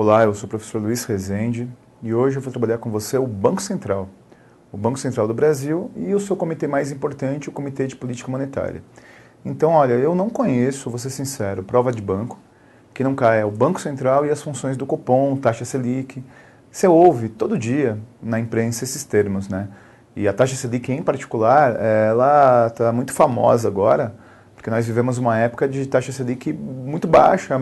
Olá, eu sou o professor Luiz Rezende e hoje eu vou trabalhar com você o Banco Central do Brasil e o seu comitê mais importante, o Comitê de Política Monetária. Então, olha, eu não conheço, vou ser sincero, prova de banco, que não cai é o Banco Central e as funções do Copom, taxa Selic. Você ouve todo dia na imprensa esses termos, né? E a taxa Selic em particular, ela está muito famosa agora, porque nós vivemos uma época de taxa Selic muito baixa,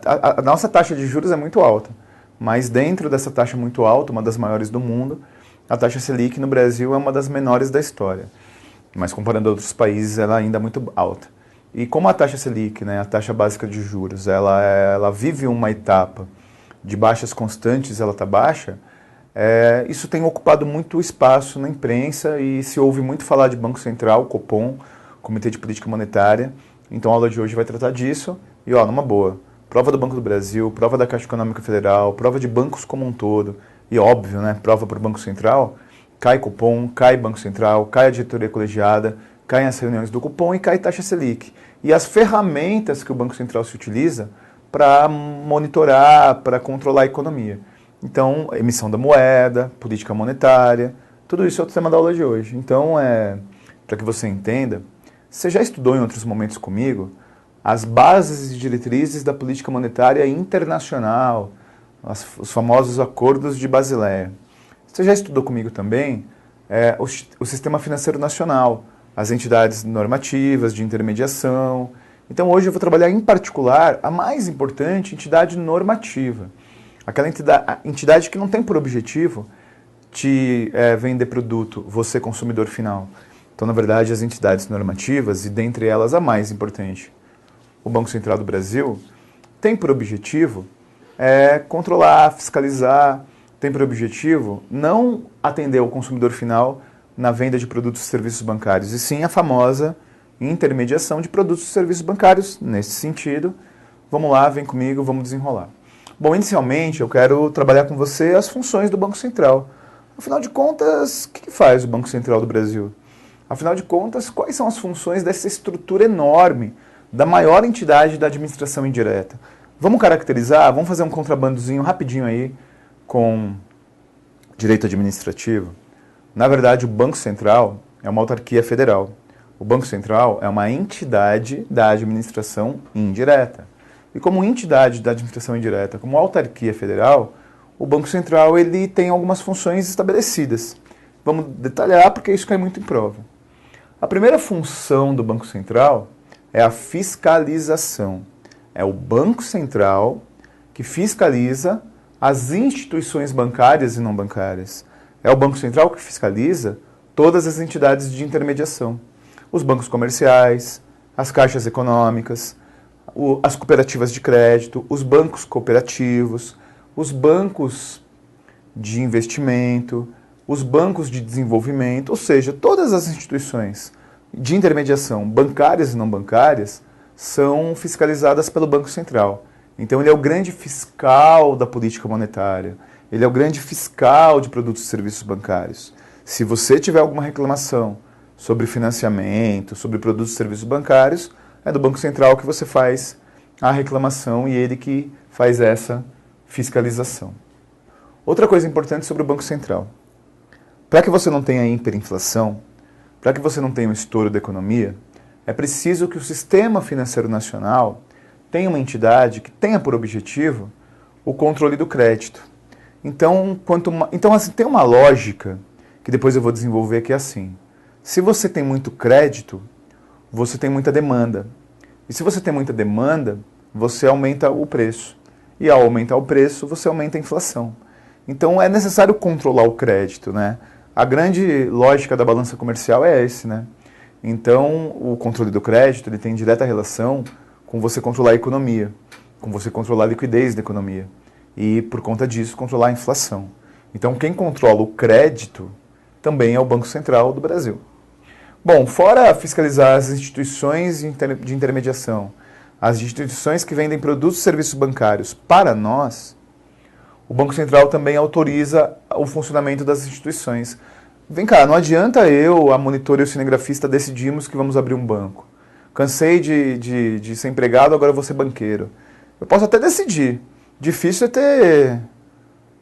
a nossa taxa de juros é muito alta, mas dentro dessa taxa muito alta, uma das maiores do mundo, a taxa Selic no Brasil é uma das menores da história, mas comparando a outros países ela ainda é muito alta. E como a taxa Selic, né, a taxa básica de juros, ela vive uma etapa de baixas constantes, ela está baixa, isso tem ocupado muito espaço na imprensa e se ouve muito falar de Banco Central, Copom, Comitê de Política Monetária. Então a aula de hoje vai tratar disso e, ó, numa boa, prova do Banco do Brasil, prova da Caixa Econômica Federal, prova de bancos como um todo e, óbvio, né, prova para o Banco Central, cai Copom, cai Banco Central, cai a diretoria colegiada, caem as reuniões do Copom e cai taxa Selic. E as ferramentas que o Banco Central se utiliza para monitorar, para controlar a economia. Então, emissão da moeda, política monetária, tudo isso é o tema da aula de hoje. Então, para que você entenda, você já estudou em outros momentos comigo as bases e diretrizes da política monetária internacional, os famosos acordos de Basileia. Você já estudou comigo também o sistema financeiro nacional, as entidades normativas de intermediação. Então hoje eu vou trabalhar em particular a mais importante entidade normativa. Aquela entidade que não tem por objetivo te vender produto, você consumidor final. Então, na verdade, as entidades normativas, e dentre elas a mais importante, o Banco Central do Brasil, tem por objetivo controlar, fiscalizar, tem por objetivo não atender o consumidor final na venda de produtos e serviços bancários, e sim a famosa intermediação de produtos e serviços bancários. Nesse sentido, vamos lá, vem comigo, vamos desenrolar. Bom, inicialmente eu quero trabalhar com você as funções do Banco Central. Afinal de contas, o que faz o Banco Central do Brasil? Afinal de contas, quais são as funções dessa estrutura enorme da maior entidade da administração indireta? Vamos caracterizar, vamos fazer um contrabandozinho rapidinho aí com direito administrativo. Na verdade, o Banco Central é uma autarquia federal. O Banco Central é uma entidade da administração indireta. E como entidade da administração indireta, como autarquia federal, o Banco Central ele tem algumas funções estabelecidas. Vamos detalhar porque isso cai muito em prova. A primeira função do Banco Central é a fiscalização. É o Banco Central que fiscaliza as instituições bancárias e não bancárias. É o Banco Central que fiscaliza todas as entidades de intermediação. Os bancos comerciais, as caixas econômicas, as cooperativas de crédito, os bancos cooperativos, os bancos de investimento, os bancos de desenvolvimento, ou seja, todas as instituições de intermediação, bancárias e não bancárias, são fiscalizadas pelo Banco Central. Então ele é o grande fiscal da política monetária, ele é o grande fiscal de produtos e serviços bancários. Se você tiver alguma reclamação sobre financiamento, sobre produtos e serviços bancários, é do Banco Central que você faz a reclamação e ele que faz essa fiscalização. Outra coisa importante sobre o Banco Central. Para que você não tenha hiperinflação, para que você não tenha um estouro da economia, é preciso que o sistema financeiro nacional tenha uma entidade que tenha por objetivo o controle do crédito. Então assim, tem uma lógica que depois eu vou desenvolver que é assim. Se você tem muito crédito, você tem muita demanda. E se você tem muita demanda, você aumenta o preço. E ao aumentar o preço, você aumenta a inflação. Então é necessário controlar o crédito, né? A grande lógica da balança comercial é esse, né? Então o controle do crédito ele tem direta relação com você controlar a economia, com você controlar a liquidez da economia. E por conta disso, controlar a inflação. Então quem controla o crédito também é o Banco Central do Brasil. Bom, fora fiscalizar as instituições de intermediação, as instituições que vendem produtos e serviços bancários para nós, o Banco Central também autoriza o funcionamento das instituições. Vem cá, não adianta eu, a monitora e o cinegrafista decidimos que vamos abrir um banco. Cansei de ser empregado, agora eu vou ser banqueiro. Eu posso até decidir, Difícil é ter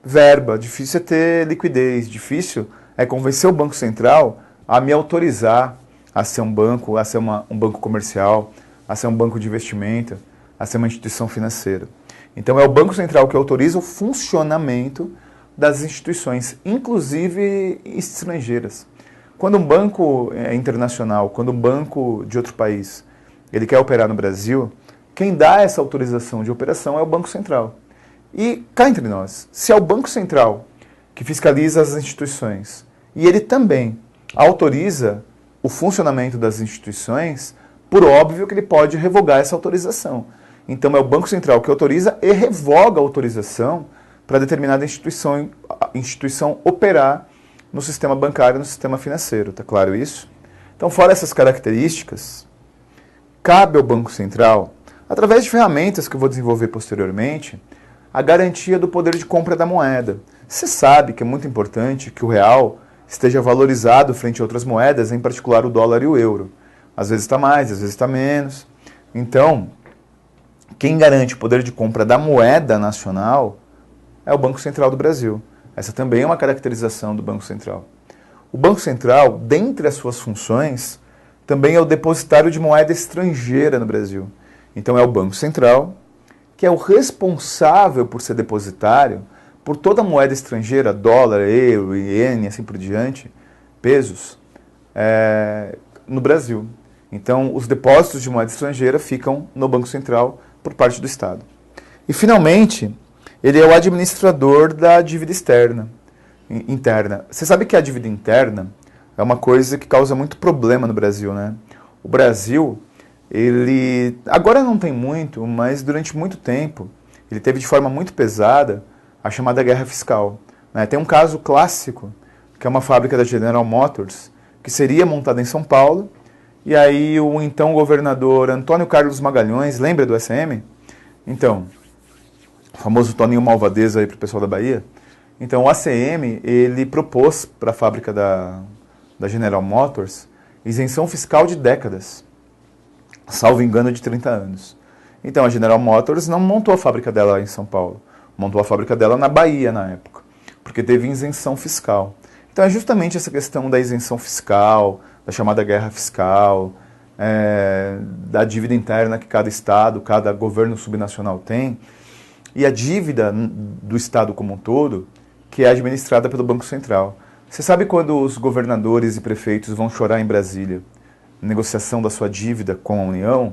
verba, difícil é ter liquidez, difícil é convencer o Banco Central a me autorizar a ser um banco, a ser um banco comercial, a ser um banco de investimento, a ser uma instituição financeira. Então é o Banco Central que autoriza o funcionamento das instituições, inclusive estrangeiras. Quando um banco internacional, quando um banco de outro país, ele quer operar no Brasil, quem dá essa autorização de operação é o Banco Central. E cá entre nós, se é o Banco Central que fiscaliza as instituições e ele também autoriza o funcionamento das instituições, por óbvio que ele pode revogar essa autorização. Então é o Banco Central que autoriza e revoga a autorização para determinada instituição operar no sistema bancário, no sistema financeiro. Está claro isso? Então, fora essas características, cabe ao Banco Central, através de ferramentas que eu vou desenvolver posteriormente, a garantia do poder de compra da moeda. Você sabe que é muito importante que o real esteja valorizado frente a outras moedas, em particular o dólar e o euro. Às vezes está mais, às vezes está menos. Então, quem garante o poder de compra da moeda nacional é o Banco Central do Brasil. Essa também é uma caracterização do Banco Central. O Banco Central, dentre as suas funções, também é o depositário de moeda estrangeira no Brasil. Então é o Banco Central que é o responsável por ser depositário por toda a moeda estrangeira, dólar, euro, iene, assim por diante, pesos, no Brasil. Então os depósitos de moeda estrangeira ficam no Banco Central por parte do Estado. E finalmente, ele é o administrador da dívida interna. Você sabe que a dívida interna é uma coisa que causa muito problema no Brasil, né? O Brasil, ele agora não tem muito, mas durante muito tempo, ele teve de forma muito pesada a chamada guerra fiscal, né? Tem um caso clássico, que é uma fábrica da General Motors, que seria montada em São Paulo, e aí o então governador Antônio Carlos Magalhães, lembra do SM? Então, o famoso Toninho Malvadeza aí para o pessoal da Bahia. Então o ACM, ele propôs para a fábrica da General Motors isenção fiscal de décadas, salvo engano de 30 anos. Então a General Motors não montou a fábrica dela em São Paulo, montou a fábrica dela na Bahia na época, porque teve isenção fiscal. Então é justamente essa questão da isenção fiscal, da chamada guerra fiscal, da dívida interna que cada estado, cada governo subnacional tem, e a dívida do Estado como um todo, que é administrada pelo Banco Central. Você sabe quando os governadores e prefeitos vão chorar em Brasília, negociação da sua dívida com a União,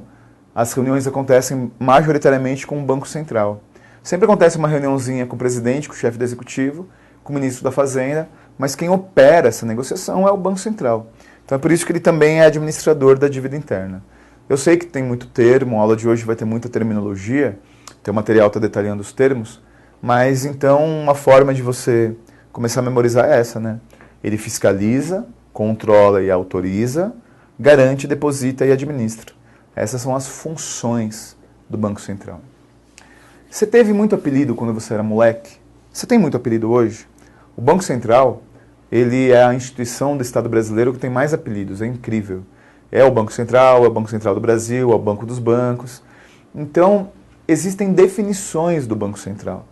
as reuniões acontecem majoritariamente com o Banco Central. Sempre acontece uma reuniãozinha com o presidente, com o chefe do executivo, com o ministro da Fazenda, mas quem opera essa negociação é o Banco Central. Então é por isso que ele também é administrador da dívida interna. Eu sei que tem muito termo, a aula de hoje vai ter muita terminologia, teu material está detalhando os termos, mas então uma forma de você começar a memorizar é essa, né? Ele fiscaliza, controla e autoriza, garante, deposita e administra. Essas são as funções do Banco Central. Você teve muito apelido quando você era moleque? Você tem muito apelido hoje? O Banco Central, ele é a instituição do Estado brasileiro que tem mais apelidos, é incrível. É o Banco Central, é o Banco Central do Brasil, é o Banco dos Bancos. Então, existem definições do Banco Central.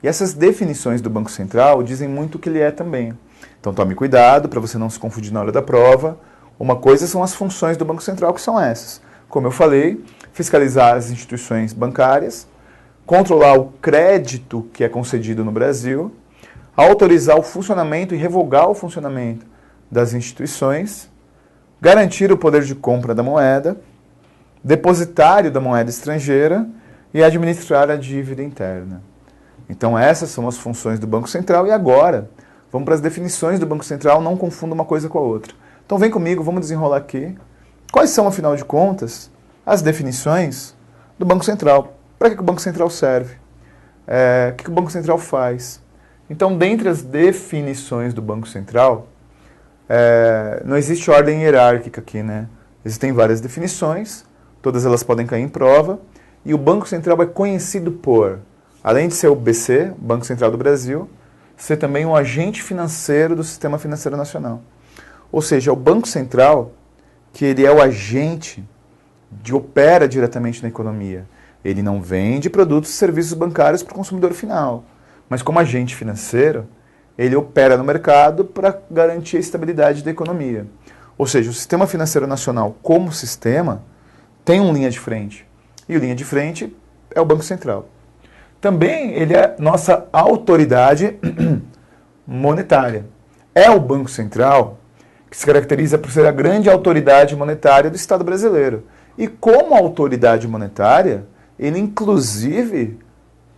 E essas definições do Banco Central dizem muito o que ele é também. Então tome cuidado para você não se confundir na hora da prova. Uma coisa são as funções do Banco Central, que são essas. Como eu falei, fiscalizar as instituições bancárias, controlar o crédito que é concedido no Brasil, autorizar o funcionamento e revogar o funcionamento das instituições, garantir o poder de compra da moeda, depositário da moeda estrangeira e administrar a dívida interna. Então essas são as funções do Banco Central e agora vamos para as definições do Banco Central, não confunda uma coisa com a outra. Então vem comigo, vamos desenrolar aqui. Quais são, afinal de contas, as definições do Banco Central? Para que o Banco Central serve? O que o Banco Central faz? Então, dentre as definições do Banco Central, não existe ordem hierárquica aqui, né? Existem várias definições, todas elas podem cair em prova, e o Banco Central é conhecido por, além de ser o BC, Banco Central do Brasil, ser também um agente financeiro do Sistema Financeiro Nacional. Ou seja, o Banco Central, que ele é o agente que opera diretamente na economia, Ele não vende produtos e serviços bancários para o consumidor final. Mas como agente financeiro, ele opera no mercado para garantir a estabilidade da economia. Ou seja, o sistema financeiro nacional como sistema tem uma linha de frente. E a linha de frente é o Banco Central. Também ele é nossa autoridade monetária. É o Banco Central que se caracteriza por ser a grande autoridade monetária do Estado brasileiro. E como autoridade monetária, ele inclusive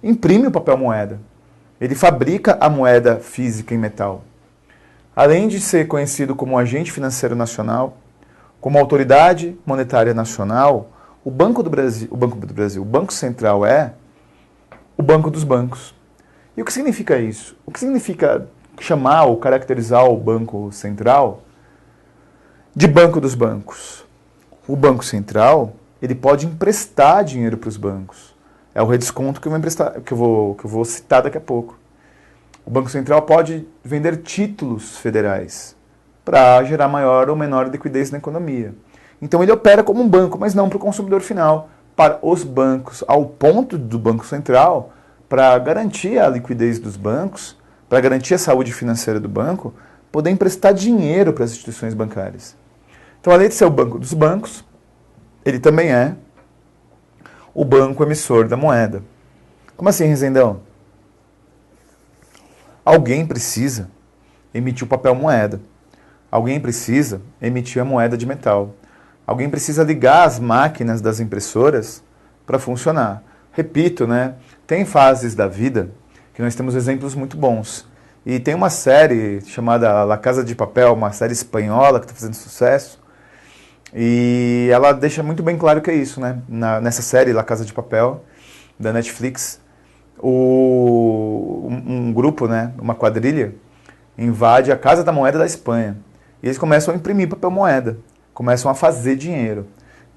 imprime o papel moeda. Ele fabrica a moeda física em metal. Além de ser conhecido como agente financeiro nacional, como autoridade monetária nacional, o Banco Central é o banco dos bancos. E o que significa isso? O que significa chamar ou caracterizar o Banco Central de banco dos bancos? O Banco Central, ele pode emprestar dinheiro para os bancos. É o redesconto que eu vou citar daqui a pouco. O Banco Central pode vender títulos federais para gerar maior ou menor liquidez na economia. Então ele opera como um banco, mas não para o consumidor final, para os bancos, ao ponto do Banco Central, para garantir a liquidez dos bancos, para garantir a saúde financeira do banco, poder emprestar dinheiro para as instituições bancárias. Então, além de ser o banco dos bancos, ele também é o banco emissor da moeda. Como assim, Rezendão? Alguém precisa emitir o papel moeda. Alguém precisa emitir a moeda de metal. Alguém precisa ligar as máquinas das impressoras para funcionar. Repito, né? Tem fases da vida que nós temos exemplos muito bons. E tem uma série chamada La Casa de Papel, uma série espanhola que está fazendo sucesso. E ela deixa muito bem claro que é isso, né? Nessa série La Casa de Papel, da Netflix, um grupo, né? Uma quadrilha, invade a Casa da Moeda da Espanha. E eles começam a imprimir papel moeda, começam a fazer dinheiro.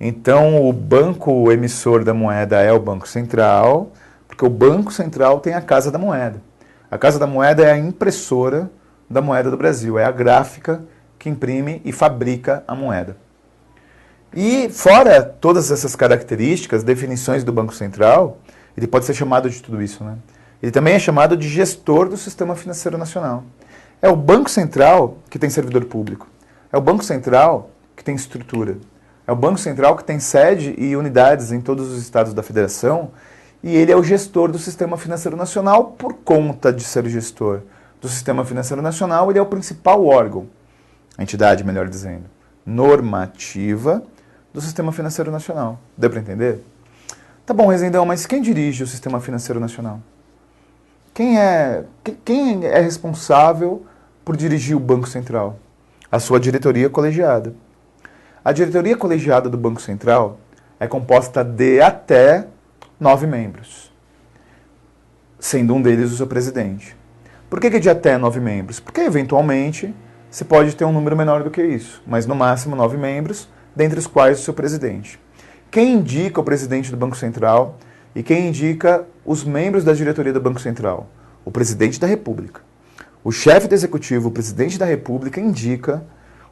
Então, o banco emissor da moeda é o Banco Central, porque o Banco Central tem a Casa da Moeda. A Casa da Moeda é a impressora da moeda do Brasil, é a gráfica que imprime e fabrica a moeda. E fora todas essas características, definições do Banco Central, ele pode ser chamado de tudo isso, né? Ele também é chamado de gestor do sistema financeiro nacional. É o Banco Central que tem servidor público. É o Banco Central que tem estrutura. É o Banco Central que tem sede e unidades em todos os estados da federação, e ele é o gestor do sistema financeiro nacional por conta de ser o gestor do sistema financeiro nacional. Ele é o principal órgão, a entidade, melhor dizendo, normativa do sistema financeiro nacional. Deu para entender? Tá bom, Rezendão, mas quem dirige o sistema financeiro nacional? Quem é responsável por dirigir o Banco Central? A sua diretoria colegiada. A diretoria colegiada do Banco Central é composta de até 9 membros, sendo um deles o seu presidente. Por que de até 9 membros? Porque, eventualmente, você pode ter um número menor do que isso, mas no máximo 9 membros, dentre os quais o seu presidente. Quem indica o presidente do Banco Central e quem indica os membros da diretoria do Banco Central? O presidente da República. O chefe do executivo, o presidente da República, indica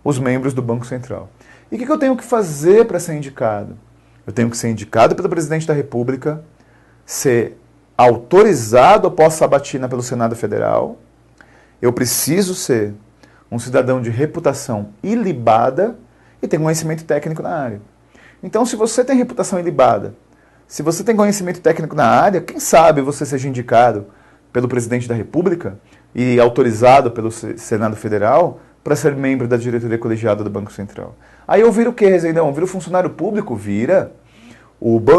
os membros do Banco Central. E o que eu tenho que fazer para ser indicado? Eu tenho que ser indicado pelo presidente da República, ser autorizado após sabatina pelo Senado Federal. Eu preciso ser um cidadão de reputação ilibada e ter conhecimento técnico na área. Então, se você tem reputação ilibada, se você tem conhecimento técnico na área, quem sabe você seja indicado pelo presidente da República e autorizado pelo Senado Federal para ser membro da diretoria colegiada do Banco Central. Aí eu viro o quê, Rezendão? Vira o funcionário público? Vira.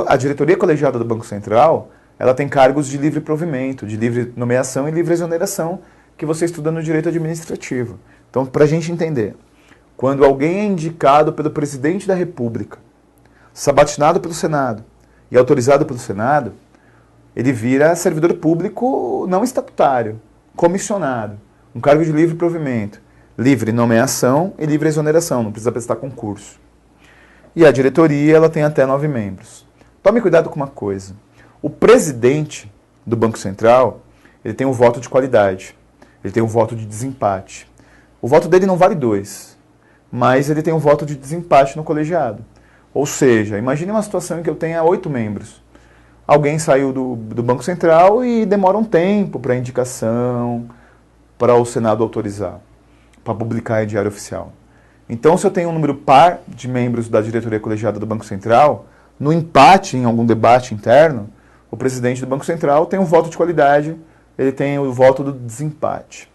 A diretoria colegiada do Banco Central, ela tem cargos de livre provimento, de livre nomeação e livre exoneração, que você estuda no direito administrativo. Então, para a gente entender, quando alguém é indicado pelo presidente da República, sabatinado pelo Senado e autorizado pelo Senado, ele vira servidor público não estatutário, comissionado, um cargo de livre provimento, livre nomeação e livre exoneração, não precisa prestar concurso. E a diretoria, ela tem até 9 membros. Tome cuidado com uma coisa. O presidente do Banco Central, ele tem um voto de qualidade. Ele tem um voto de desempate. O voto dele não vale 2, mas ele tem um voto de desempate no colegiado. Ou seja, imagine uma situação em que eu tenha 8 membros. alguém saiu do Banco Central e demora um tempo para a indicação, para o Senado autorizar, para publicar em Diário Oficial. Então, se eu tenho um número par de membros da diretoria colegiada do Banco Central, no empate em algum debate interno, o presidente do Banco Central tem um voto de qualidade, ele tem o voto do desempate.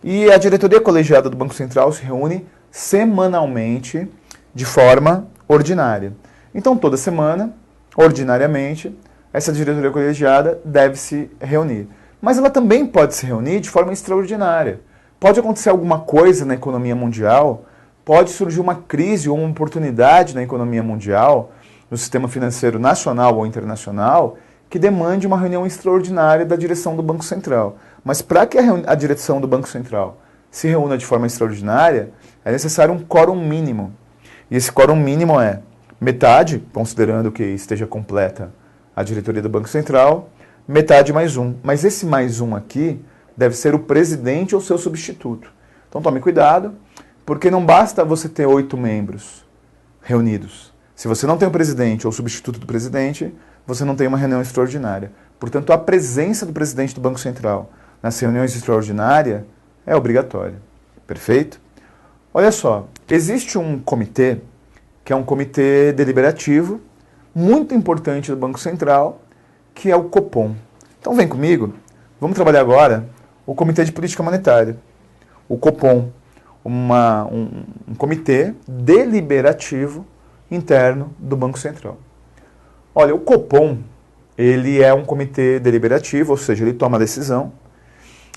E a diretoria colegiada do Banco Central se reúne semanalmente de forma ordinária. Então, toda semana, ordinariamente, essa diretoria colegiada deve se reunir. Mas ela também pode se reunir de forma extraordinária. Pode acontecer alguma coisa na economia mundial, pode surgir uma crise ou uma oportunidade na economia mundial, no sistema financeiro nacional ou internacional, que demande uma reunião extraordinária da direção do Banco Central. Mas para que a direção do Banco Central se reúna de forma extraordinária, é necessário um quórum mínimo. E esse quórum mínimo é metade, considerando que esteja completa a diretoria do Banco Central, metade mais um. Mas esse mais um aqui deve ser o presidente ou seu substituto. Então tome cuidado, porque não basta você ter 8 membros reunidos. Se você não tem o presidente ou o substituto do presidente, você não tem uma reunião extraordinária. Portanto, a presença do presidente do Banco Central nas reuniões extraordinárias é obrigatória. Perfeito? Olha só, existe um comitê, que é um comitê deliberativo, muito importante do Banco Central, que é o Copom. Então vem comigo, vamos trabalhar agora o Comitê de Política Monetária, o Copom, um comitê deliberativo interno do Banco Central. Olha, o Copom, ele é um comitê deliberativo, ou seja, ele toma decisão,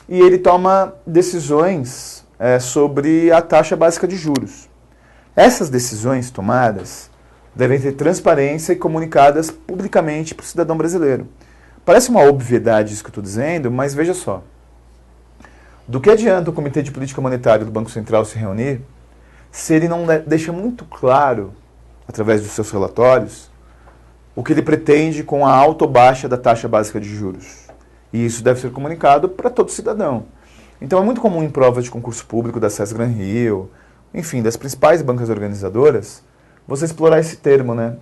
e ele toma decisões sobre a taxa básica de juros. Essas decisões tomadas devem ter transparência e comunicadas publicamente para o cidadão brasileiro. Parece uma obviedade isso que eu estou dizendo, mas veja só. Do que adianta o Comitê de Política Monetária do Banco Central se reunir se ele não deixa muito claro, através dos seus relatórios, o que ele pretende com a alta ou baixa da taxa básica de juros? E isso deve ser comunicado para todo cidadão. Então é muito comum em provas de concurso público da SES Gran Rio, enfim, das principais bancas organizadoras, você explorar esse termo, né?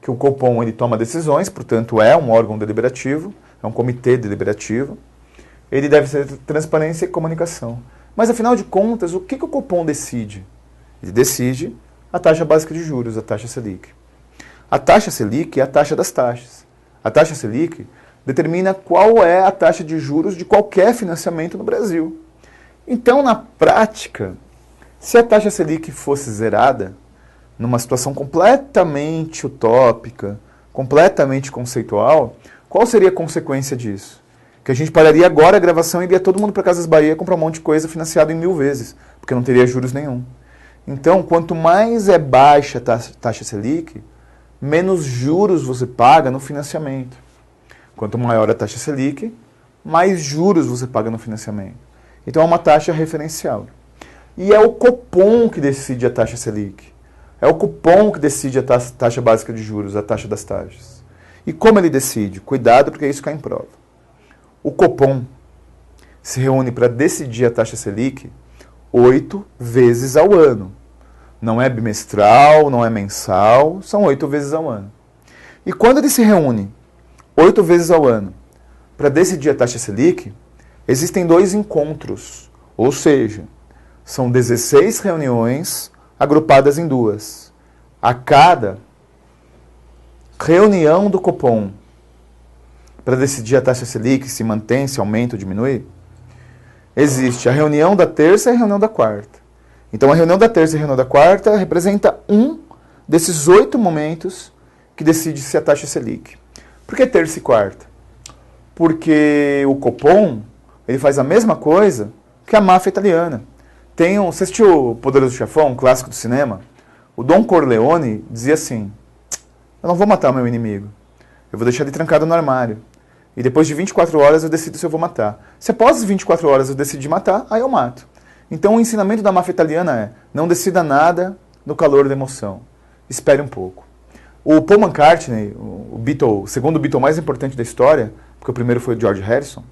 Que o Copom ele toma decisões, portanto é um órgão deliberativo, é um comitê deliberativo. Ele deve ser transparência e comunicação. Mas afinal de contas, o que o Copom decide? Ele decide a taxa básica de juros, a taxa Selic. A taxa Selic é a taxa das taxas. A taxa Selic determina qual é a taxa de juros de qualquer financiamento no Brasil. Então, na prática, se a taxa Selic fosse zerada, numa situação completamente utópica, completamente conceitual, qual seria a consequência disso? Que a gente pararia agora a gravação e iria todo mundo para Casas Bahia comprar um monte de coisa financiado em 1000 vezes, porque não teria juros nenhum. Então, quanto mais é baixa a taxa Selic, menos juros você paga no financiamento. Quanto maior a taxa Selic, mais juros você paga no financiamento. Então é uma taxa referencial. E é o Copom que decide a taxa Selic. É o Copom que decide a taxa básica de juros, a taxa das taxas. E como ele decide? Cuidado, porque isso cai em prova. O Copom se reúne para decidir a taxa Selic 8 vezes ao ano. Não é bimestral, não é mensal, são 8 vezes ao ano. E quando ele se reúne 8 vezes ao ano para decidir a taxa Selic, existem 2 encontros, ou seja, são 16 reuniões agrupadas em 2. A cada reunião do Copom para decidir a taxa Selic, se mantém, se aumenta ou diminui, existe a reunião da terça e a reunião da quarta. Então a reunião da terça e a reunião da quarta representa um desses 8 momentos que decide se a taxa Selic. Por que terça e quarta? Porque o Copom ele faz a mesma coisa que a máfia italiana. Você assistiu O Poderoso Chefão, um clássico do cinema? O Don Corleone dizia assim: eu não vou matar o meu inimigo, eu vou deixar ele trancado no armário. E depois de 24 horas eu decido se eu vou matar. Se após as 24 horas eu decidir matar, aí eu mato. Então o ensinamento da máfia italiana é: não decida nada no calor da emoção. Espere um pouco. O Paul McCartney, o segundo Beatle mais importante da história, porque o primeiro foi o George Harrison,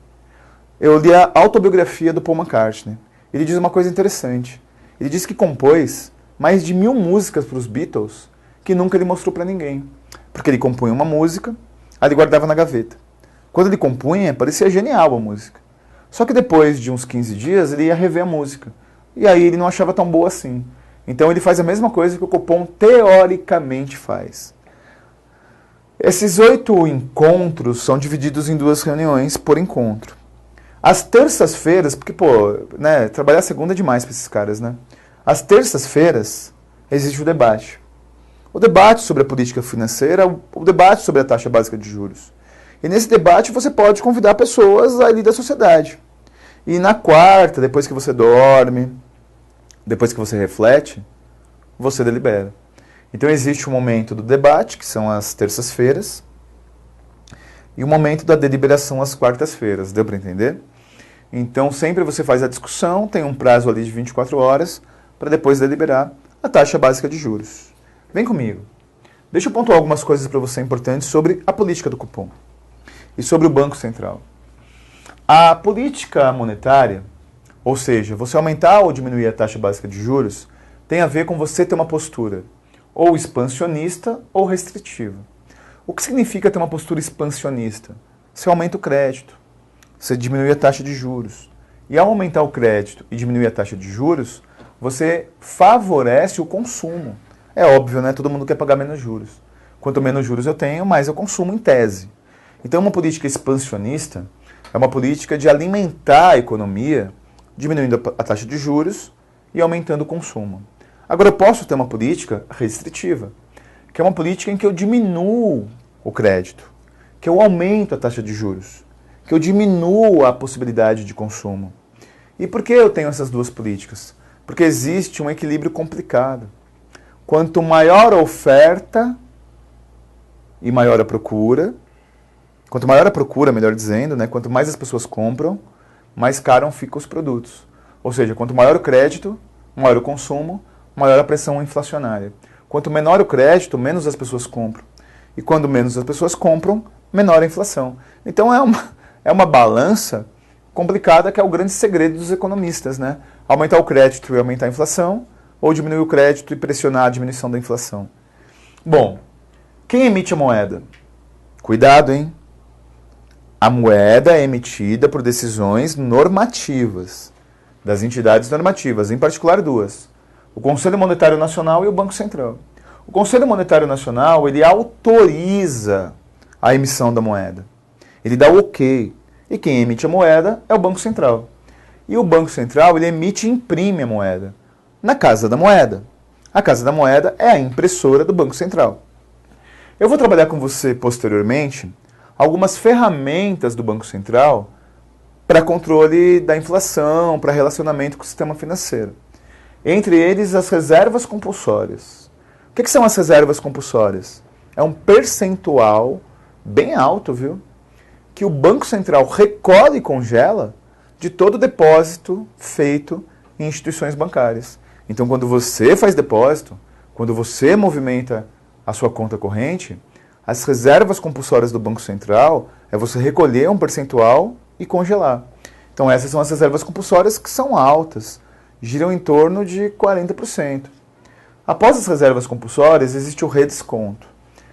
eu li a autobiografia do Paul McCartney. Ele diz uma coisa interessante. Ele diz que compôs mais de 1000 músicas para os Beatles que nunca ele mostrou para ninguém. Porque ele compunha uma música, Aí ele guardava na gaveta. Quando ele compunha, parecia genial a música. Só que depois de uns 15 dias, ele ia rever a música. E aí ele não achava tão boa assim. Então ele faz a mesma coisa que o Copom teoricamente faz. Esses 8 encontros são divididos em 2 reuniões por encontro. Às terças-feiras, porque, né, trabalhar segunda é demais para esses caras, né? Às terças-feiras existe o debate. O debate sobre a política financeira, o debate sobre a taxa básica de juros. E nesse debate você pode convidar pessoas ali da sociedade. E na quarta, depois que você dorme, depois que você reflete, você delibera. Então existe o momento do debate, que são as terças-feiras, e o momento da deliberação às quartas-feiras. Deu para entender? Então sempre você faz a discussão, tem um prazo ali de 24 horas, para depois deliberar a taxa básica de juros. Vem comigo. Deixa eu pontuar algumas coisas para você importantes sobre a política do Copom e sobre o Banco Central. A política monetária, ou seja, você aumentar ou diminuir a taxa básica de juros, tem a ver com você ter uma postura ou expansionista ou restritiva. O que significa ter uma postura expansionista? Você aumenta o crédito, você diminui a taxa de juros. E ao aumentar o crédito e diminuir a taxa de juros, você favorece o consumo. É óbvio, né? Todo mundo quer pagar menos juros. Quanto menos juros eu tenho, mais eu consumo em tese. Então uma política expansionista é uma política de alimentar a economia, diminuindo a taxa de juros e aumentando o consumo. Agora eu posso ter uma política restritiva, que é uma política em que eu diminuo o crédito, que eu aumento a taxa de juros, que eu diminuo a possibilidade de consumo. E por que eu tenho essas 2 políticas? Porque existe um equilíbrio complicado. Quanto maior a oferta e maior a procura, quanto maior a procura, melhor dizendo, né, quanto mais as pessoas compram, mais caro ficam os produtos. Ou seja, quanto maior o crédito, maior o consumo, maior a pressão inflacionária. Quanto menor o crédito, menos as pessoas compram. E quando menos as pessoas compram, menor a inflação. Então é uma balança complicada que é o grande segredo dos economistas, né? Aumentar o crédito e aumentar a inflação, ou diminuir o crédito e pressionar a diminuição da inflação. Bom, quem emite a moeda? Cuidado, hein? A moeda é emitida por decisões normativas, das entidades normativas, em particular 2. O Conselho Monetário Nacional e o Banco Central. O Conselho Monetário Nacional, ele autoriza a emissão da moeda. Ele dá o ok. E quem emite a moeda é o Banco Central. E o Banco Central, ele emite e imprime a moeda na Casa da Moeda. A Casa da Moeda é a impressora do Banco Central. Eu vou trabalhar com você posteriormente algumas ferramentas do Banco Central para controle da inflação, para relacionamento com o sistema financeiro. Entre eles, as reservas compulsórias. O que são as reservas compulsórias? É um percentual bem alto, viu? Que o Banco Central recolhe e congela de todo depósito feito em instituições bancárias. Então, quando você faz depósito, quando você movimenta a sua conta corrente, as reservas compulsórias do Banco Central é você recolher um percentual e congelar. Então, essas são as reservas compulsórias que são altas, giram em torno de 40%. Após as reservas compulsórias, existe o redesconto.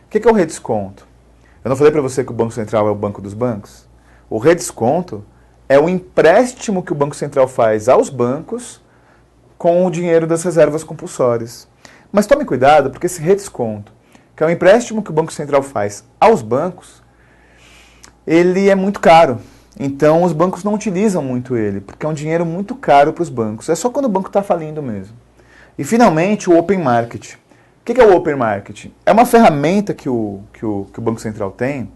O que é o redesconto? Eu não falei para você que o Banco Central é o banco dos bancos? O redesconto é o empréstimo que o Banco Central faz aos bancos com o dinheiro das reservas compulsórias. Mas tome cuidado, porque esse redesconto, que é o empréstimo que o Banco Central faz aos bancos, ele é muito caro. Então os bancos não utilizam muito ele, porque é um dinheiro muito caro para os bancos. É só quando o banco está falindo mesmo. E finalmente o Open Market. O que é o Open Market? É uma ferramenta que o Banco Central tem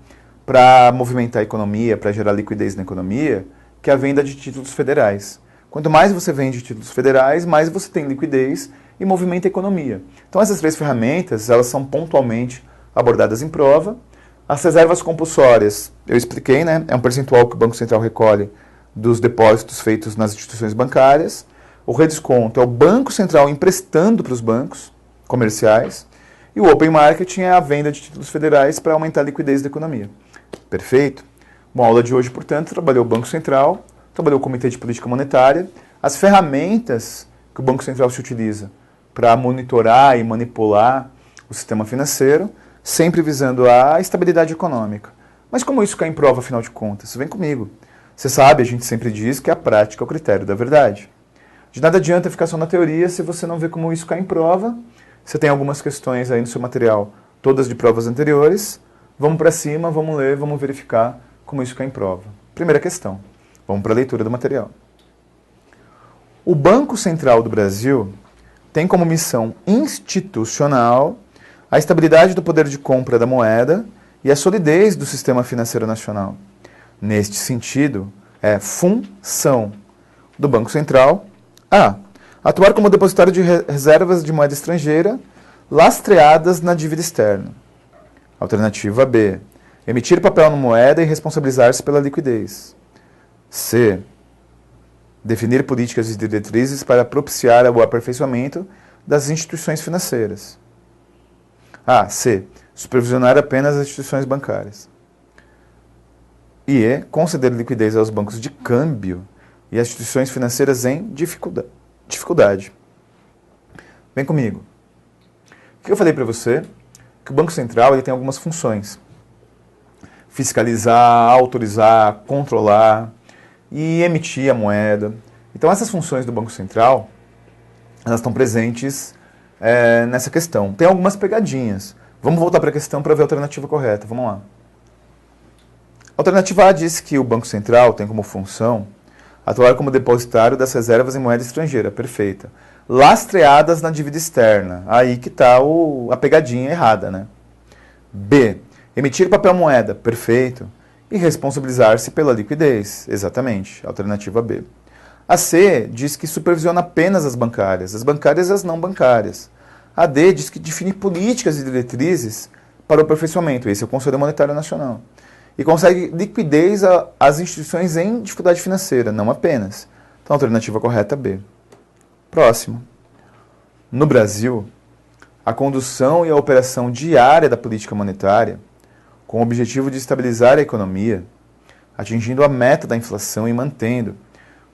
para movimentar a economia, para gerar liquidez na economia, que é a venda de títulos federais. Quanto mais você vende títulos federais, mais você tem liquidez e movimenta a economia. Então essas 3 ferramentas, elas são pontualmente abordadas em prova. As reservas compulsórias, eu expliquei, né? É um percentual que o Banco Central recolhe dos depósitos feitos nas instituições bancárias. O redesconto é o Banco Central emprestando para os bancos comerciais. E o Open Market é a venda de títulos federais para aumentar a liquidez da economia. Perfeito? Bom, a aula de hoje, portanto, trabalhou o Banco Central, trabalhou o Comitê de Política Monetária, as ferramentas que o Banco Central se utiliza para monitorar e manipular o sistema financeiro, sempre visando a estabilidade econômica. Mas como isso cai em prova, afinal de contas? Vem comigo. Você sabe, a gente sempre diz que a prática é o critério da verdade. De nada adianta ficar só na teoria se você não vê como isso cai em prova. Você tem algumas questões aí no seu material, todas de provas anteriores. Vamos para cima, vamos ler, vamos verificar como isso cai em prova. Primeira questão. Vamos para a leitura do material. O Banco Central do Brasil tem como missão institucional a estabilidade do poder de compra da moeda e a solidez do sistema financeiro nacional. Neste sentido, é função do Banco Central a. Atuar como depositário de reservas de moeda estrangeira lastreadas na dívida externa. Alternativa B. Emitir papel na moeda e responsabilizar-se pela liquidez. C. Definir políticas e diretrizes para propiciar o aperfeiçoamento das instituições financeiras. A. C. Supervisionar apenas as instituições bancárias. E E. Conceder liquidez aos bancos de câmbio e às instituições financeiras em dificuldade. Vem comigo. O que eu falei para você? Que o Banco Central ele tem algumas funções. Fiscalizar, autorizar, controlar e emitir a moeda. Então essas funções do Banco Central, elas estão presentes nessa questão. Tem algumas pegadinhas. Vamos voltar para a questão para ver a alternativa correta. Vamos lá. A alternativa A diz que o Banco Central tem como função atuar como depositário das reservas em moeda estrangeira. Perfeita. Lastreadas na dívida externa. Aí que está a pegadinha errada, né? B. Emitir papel moeda. Perfeito. E responsabilizar-se pela liquidez. Exatamente. Alternativa B. A C diz que supervisiona apenas as bancárias e as não bancárias. A D diz que define políticas e diretrizes para o aperfeiçoamento. Esse é o Conselho Monetário Nacional. E consegue liquidez às instituições em dificuldade financeira, não apenas. Então, a alternativa correta é B. Próximo. No Brasil, a condução e a operação diária da política monetária, com o objetivo de estabilizar a economia, atingindo a meta da inflação e mantendo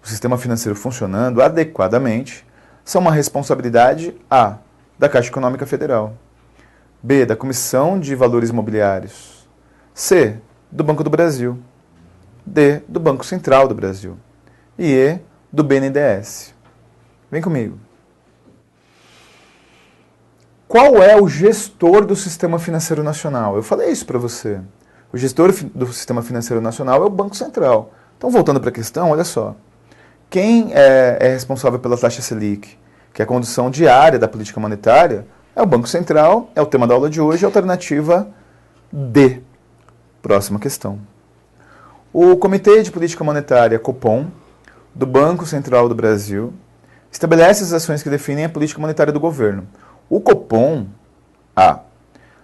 o sistema financeiro funcionando adequadamente, são uma responsabilidade A. da Caixa Econômica Federal, B. da Comissão de Valores Mobiliários, C. do Banco do Brasil, D. do Banco Central do Brasil e E. do BNDES. Vem comigo. Qual é o gestor do Sistema Financeiro Nacional? Eu falei isso para você. O gestor do Sistema Financeiro Nacional é o Banco Central. Então, voltando para a questão, olha só. Quem é responsável pela taxa Selic, que é a condução diária da política monetária, é o Banco Central, é o tema da aula de hoje, alternativa D. Próxima questão. O Comitê de Política Monetária, Copom, do Banco Central do Brasil, estabelece as ações que definem a política monetária do governo. O Copom, A.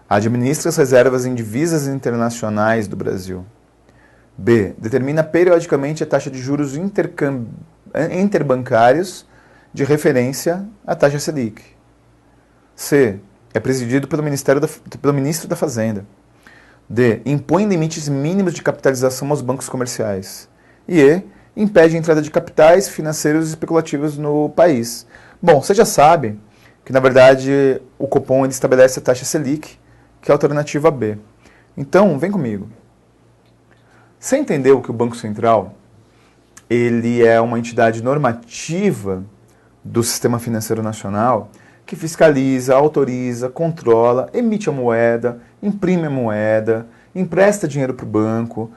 administra as reservas em divisas internacionais do Brasil. B. Determina periodicamente a taxa de juros interbancários de referência à taxa Selic. C. É presidido pelo Ministro da Fazenda. D. Impõe limites mínimos de capitalização aos bancos comerciais. E E. Impede a entrada de capitais financeiros especulativos no país. Bom, você já sabe que, na verdade, o Copom ele estabelece a taxa Selic, que é a alternativa B. Então, vem comigo. Você entendeu que o Banco Central ele é uma entidade normativa do Sistema Financeiro Nacional que fiscaliza, autoriza, controla, emite a moeda, imprime a moeda, empresta dinheiro para o banco,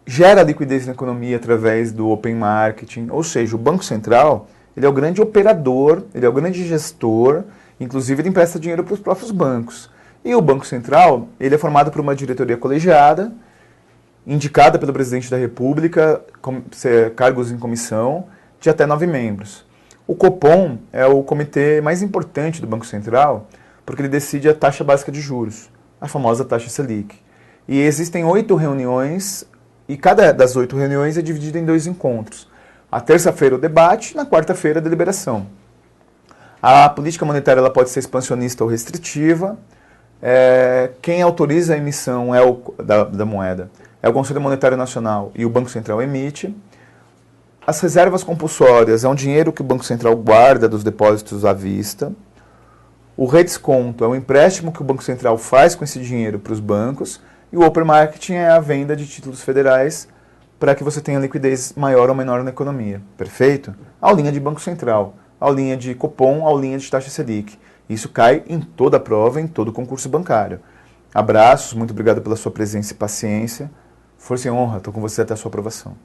gera liquidez na economia através do open marketing, ou seja, o Banco Central ele é o grande operador, ele é o grande gestor, inclusive ele empresta dinheiro para os próprios bancos. E o Banco Central ele é formado por uma diretoria colegiada, indicada pelo presidente da República, cargos em comissão, de até 9 membros. O Copom é o comitê mais importante do Banco Central, porque ele decide a taxa básica de juros, a famosa taxa Selic. E existem 8 reuniões, e cada das 8 reuniões é dividida em 2 encontros. A terça-feira o debate, na quarta-feira a deliberação. A política monetária ela pode ser expansionista ou restritiva. Quem autoriza a emissão da moeda é o Conselho Monetário Nacional e o Banco Central emite. As reservas compulsórias é um dinheiro que o Banco Central guarda dos depósitos à vista. O redesconto é um empréstimo que o Banco Central faz com esse dinheiro para os bancos. E o open marketing é a venda de títulos federais para que você tenha liquidez maior ou menor na economia. Perfeito? Aulinha de Banco Central, aulinha de Copom, aulinha de taxa Selic. Isso cai em toda a prova, em todo concurso bancário. Abraços, muito obrigado pela sua presença e paciência. Força e honra, estou com você até a sua aprovação.